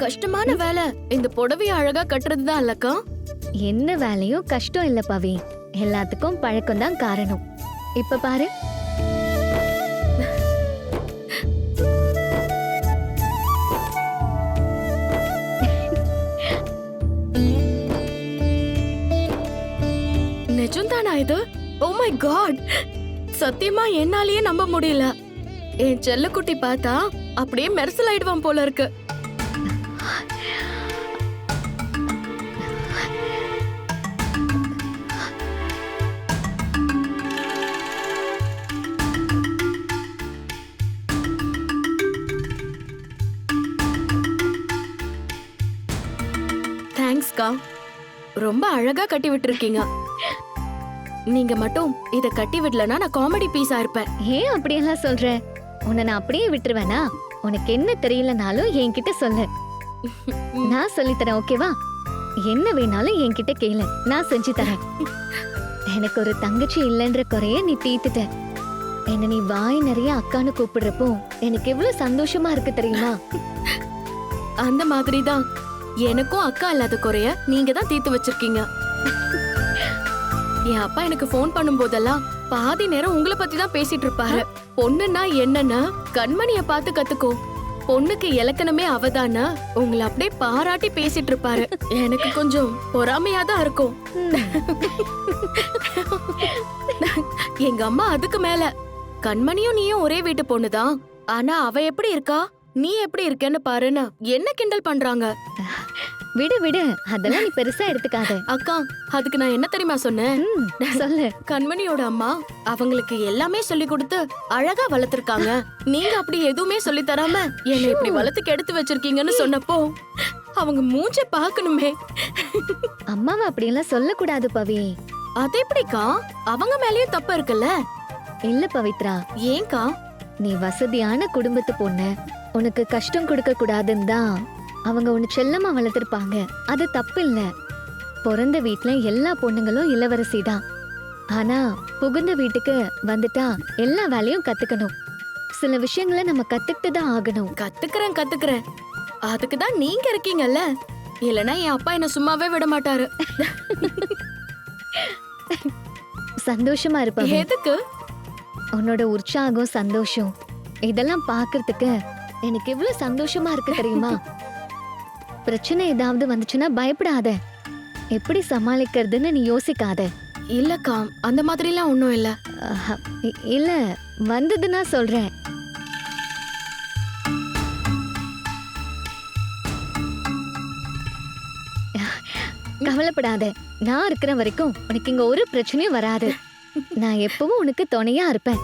கஷ்டமான வேலை இந்த புடவைய அழகா கட்டுறதுதான் இல்லக்கா? என்ன வேலையும் கஷ்டம் இல்ல பவி, எல்லாத்துக்கும் பழக்கம் தான் காரணம். இப்ப பாரு. நிஜம்தானா இது? ஓ மை காட், சத்தியமா என்னாலயே நம்ப முடியல. என் செல்லக்குட்டி பார்த்தா அப்படியே மெர்சல் ஆயிடுவான் போல இருக்கு. தேங்க்ஸ்கா, ரொம்ப அழகா கட்டி விட்டுருக்கீங்க. நீங்க மட்டும் இத கட்டி விடலனா நான் காமெடி பீஸா இருப்பேன். ஏன் அப்படியெல்லாம் சொல்ற? உன்னை நான் அப்படியே விட்டுருவேனா? உனக்கு என்ன தெரியலனாலும் என்கிட்ட சொல்லு, நான் சொல்லித்தரேன். ஓகேவா? என்ன வேணாலும் என்கிட்ட கேளு, நான் செஞ்சு தரேன். எனக்கு ஒரு தங்கச்சி இல்லைன்ற குறைய நீ தீர்த்துட்ட. என்ன நீ வாய் நிறைய அக்கான்னு கூப்பிடுறப்போ எனக்கு எவ்வளவு சந்தோஷமா இருக்கு தெரியுமா? அந்த மாதிரிதான் எனக்கும் அக்கா இல்லாத குறைய நீங்க தான் தீர்த்து வச்சிருக்கீங்க. என் அப்பா எனக்கு போன் பண்ணும் போதெல்லாம் பாதி நேரம் உங்களை பத்தி தான் பேசிட்டு இருப்பாரு. பொண்ணுன்னா என்னன்னா கண்மணிய பார்த்து கத்துக்கோ, பொண்ணுக்கு இலக்கணமே அவதானா உங்களை அப்படியே பாராட்டி பேசிட்டு இருப்பாரு. எனக்கு கொஞ்சம் பொறாமையா தான் இருக்கும். எங்க அம்மா அதுக்கு மேல, கண்மணியும் நீயும் ஒரே வீட்டு பொண்ணுதான், ஆனா அவ எப்படி இருக்கா நீ எப்படி இருக்கேன்னு பாருன்னு என்ன கிண்டல் பண்றாங்க. விடு விடு, அதெல்லாம் நீ பெருசா எடுத்துக்காத. அக்கா, அதுக்கு நான் என்ன தெரியுமா சொன்னேன்? சொல்லு. கண்மணியோட அம்மா அவங்களுக்கு எல்லாமே சொல்லி கொடுத்து அழகா வளர்த்திருக்காங்க. நீங்க அப்படி எதுவுமே சொல்லி தராம என்னை இப்படி வளர்த்துக்கு எடுத்து வச்சிருக்கீங்கன்னு சொன்னப்போ அவங்க மூஞ்ச பாக்கணுமே. அம்மாவை அப்படியெல்லாம் சொல்லக்கூடாது பவி. அது எப்படிக்கா? அவங்க மேலயும் தப்பு இருக்குல்ல? இல்ல பவித்ரா, ஏன்கா? நீ வசதியான குடும்பத்து பொண்ணு, உனக்கு கஷ்டம் கொடுக்க கூடாதுன்னு தான் அவங்க உன்னை செல்லமா வளர்த்திருப்பாங்க. அது தப்பு இல்ல. பிறந்த வீட்டுல எல்லா பொண்ணுங்களும் இளவரசி தான். ஆனா புகுந்த வீட்டுக்கு வந்துட்டா எல்லா வேலையும் கத்துக்கணும். சில விஷயங்களை நம்ம கத்துக்கிட்டு தான் ஆகணும். கத்துக்கிறேன். அதுக்குதான் நீங்க இருக்கீங்கல்ல, இல்லனா என் அப்பா என்ன சும்மாவே விட மாட்டாரு. சந்தோஷமா இருப்ப. எதுக்கு? உன்னோட உற்சாகம், சந்தோஷம் இதெல்லாம் பாக்குறதுக்கு எனக்கு எவ்வளவு சந்தோஷமா இருக்கு தெரியுமா? பிரச்சனை ஏதாவது வந்துச்சுன்னா பயப்படாத, எப்படி சமாளிக்கிறதுன்னு நீ யோசிக்காத. இல்லக்கா, அந்த மாதிரி எல்லாம் ஒண்ணும் இல்ல. இல்ல, வந்ததுன்னா சொல்றேன். கவலைப்படாத, நான் இருக்கிற வரைக்கும் உனக்கு இங்க ஒரு பிரச்சனையும் வராது. நான் எப்பவும் உனக்கு துணையா இருப்பேன்.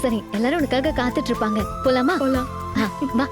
சரி, எல்லாரும் உனக்காக காத்துட்டு இருப்பாங்க. போலாமா? போலாம். வா.